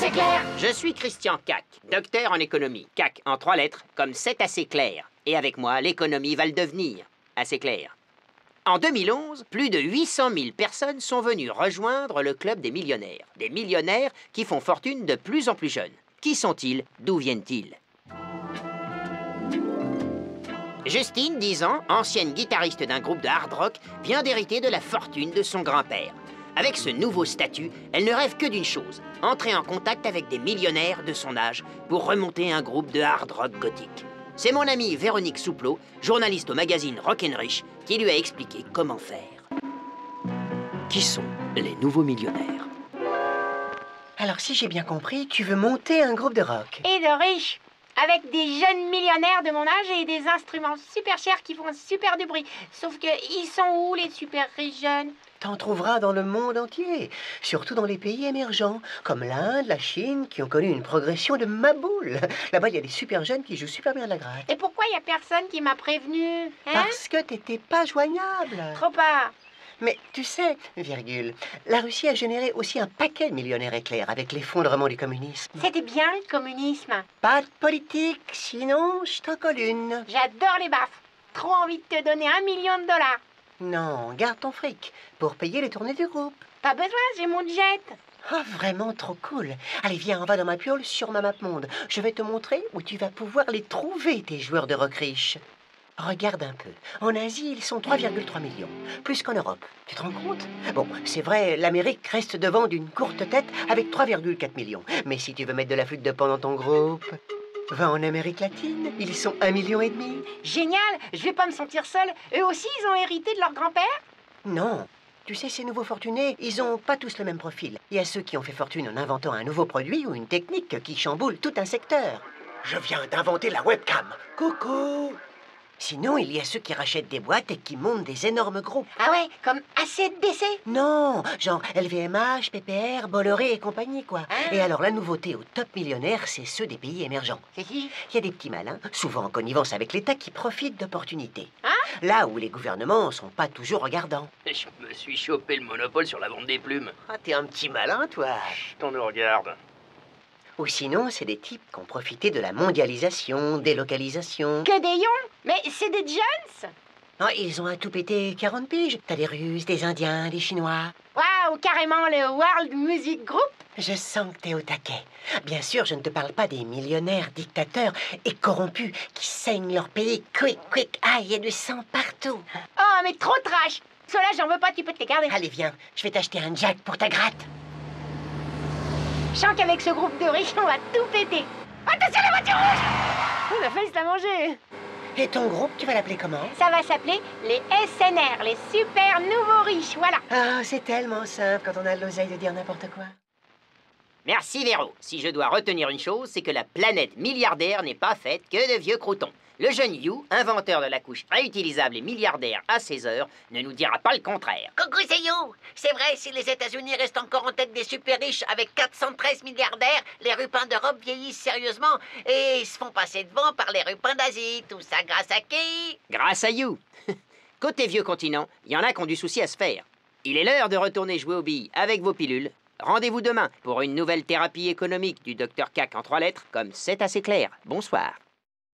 assez clair. Je suis Christian Cac, docteur en économie. Cac en 3 lettres, comme c'est assez clair. Et avec moi, l'économie va le devenir. Assez clair. En 2011, plus de 800 000 personnes sont venues rejoindre le club des millionnaires. Des millionnaires qui font fortune de plus en plus jeunes. Qui sont-ils? D'où viennent-ils? Justine, 10 ans, ancienne guitariste d'un groupe de hard rock, vient d'hériter de la fortune de son grand-père. Avec ce nouveau statut, elle ne rêve que d'une chose, entrer en contact avec des millionnaires de son âge pour remonter un groupe de hard rock gothique. C'est mon amie Véronique Souplot, journaliste au magazine Rock'n'Rich, qui lui a expliqué comment faire. Qui sont les nouveaux millionnaires? Alors, si j'ai bien compris, tu veux monter un groupe de rock. Et de riches. Avec des jeunes millionnaires de mon âge et des instruments super chers qui font super du bruit. Sauf que, ils sont où les super riches jeunes? T'en trouveras dans le monde entier, surtout dans les pays émergents, comme l'Inde, la Chine, qui ont connu une progression de maboule. Là-bas, il y a des super jeunes qui jouent super bien de la gratte. Et pourquoi il y a personne qui m'a prévenu, hein? Parce que t'étais pas joignable. Trop pas. Mais tu sais, virgule, la Russie a généré aussi un paquet de millionnaires éclairs avec l'effondrement du communisme. C'était bien le communisme. Pas de politique, sinon je t'en colle une. J'adore les baffes. Trop envie de te donner $1 million. Non, garde ton fric pour payer les tournées du groupe. Pas besoin, j'ai mon jet. Oh, vraiment trop cool. Allez, viens, on va dans ma piole sur ma map monde. Je vais te montrer où tu vas pouvoir les trouver, tes joueurs de rock riches. Regarde un peu. En Asie, ils sont 3,3 millions. Plus qu'en Europe. Tu te rends compte? Bon, c'est vrai, l'Amérique reste devant d'une courte tête avec 3,4 millions. Mais si tu veux mettre de la flûte de pan dans ton groupe, va en Amérique latine. Ils sont 1,5 million. Génial, je vais pas me sentir seule. Eux aussi, ils ont hérité de leur grand-père? Non. Tu sais, ces nouveaux fortunés, ils ont pas tous le même profil. Il y a ceux qui ont fait fortune en inventant un nouveau produit ou une technique qui chamboule tout un secteur. Je viens d'inventer la webcam. Coucou! Sinon, il y a ceux qui rachètent des boîtes et qui montent des énormes groupes. Ah ouais, comme ACDC? Non, genre LVMH, PPR, Bolloré et compagnie, quoi. Ah. Et alors, la nouveauté au top millionnaire, c'est ceux des pays émergents. C'est qui? Il y a des petits malins, souvent en connivence avec l'État, qui profitent d'opportunités. Hein? Là où les gouvernements sont pas toujours regardants. Je me suis chopé le monopole sur la vente des plumes. Ah, t'es un petit malin, toi. On nous regarde. Ou sinon, c'est des types qui ont profité de la mondialisation, délocalisation. Que des yons? Mais c'est des Jones? Non, ils ont à tout pété 40 piges. T'as des Russes, des Indiens, des Chinois. Waouh, carrément le World Music Group? Je sens que t'es au taquet. Bien sûr, je ne te parle pas des millionnaires dictateurs et corrompus qui saignent leur pays. Quick, ah, il y a du sang partout. Oh, mais trop trash! Ceux-là, j'en veux pas, tu peux te les garder. Allez, viens, je vais t'acheter un jack pour ta gratte. Je sens qu'avec ce groupe de riches, on va tout péter. Attention, la voiture rouge! On a failli se la manger. Et ton groupe, tu vas l'appeler comment? Ça va s'appeler les SNR, les super nouveaux riches, voilà. Ah, c'est tellement simple quand on a l'oseille de dire n'importe quoi. Merci Véro. Si je dois retenir une chose, c'est que la planète milliardaire n'est pas faite que de vieux croutons. Le jeune You, inventeur de la couche réutilisable et milliardaire à 16 heures, ne nous dira pas le contraire. Coucou, c'est You. C'est vrai, si les États-Unis restent encore en tête des super riches avec 413 milliardaires, les rupins d'Europe vieillissent sérieusement et ils se font passer devant par les rupins d'Asie. Tout ça grâce à qui? Grâce à You. Côté vieux continent, il y en a qui ont du souci à se faire. Il est l'heure de retourner jouer aux billes avec vos pilules. Rendez-vous demain pour une nouvelle thérapie économique du Dr Cac en 3 lettres, comme c'est assez clair. Bonsoir.